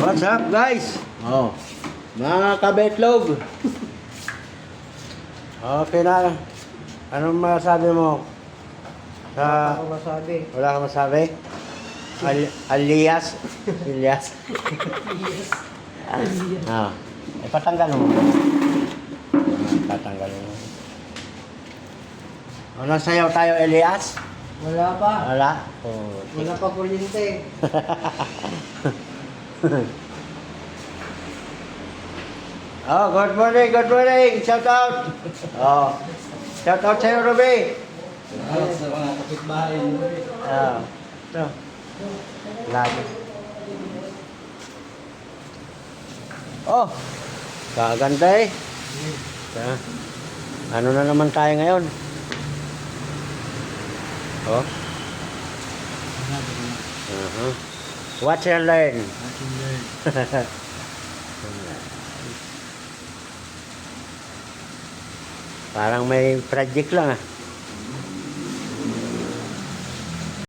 What's up, guys? Oh, mga kabetlog. Okay na. Anong masabi mo? Wala akong masabi. Wala kang masabi? Alias? Alias? Ah, patanggal mo. Patanggal mo. Ano sayaw tayo, Elias? Wala pa. Wala? Oh, Wala pa kuryente. Oh, good morning, good morning. Shout out. Oh. Shout out sa'yo, Ruby. Sa mga kapitbahay. Ah. Ito. Lagi. Oh. Kaganda eh. Ah. Ano na naman tayo ngayon? Oh. Watch and learn. Parang may project lang ah.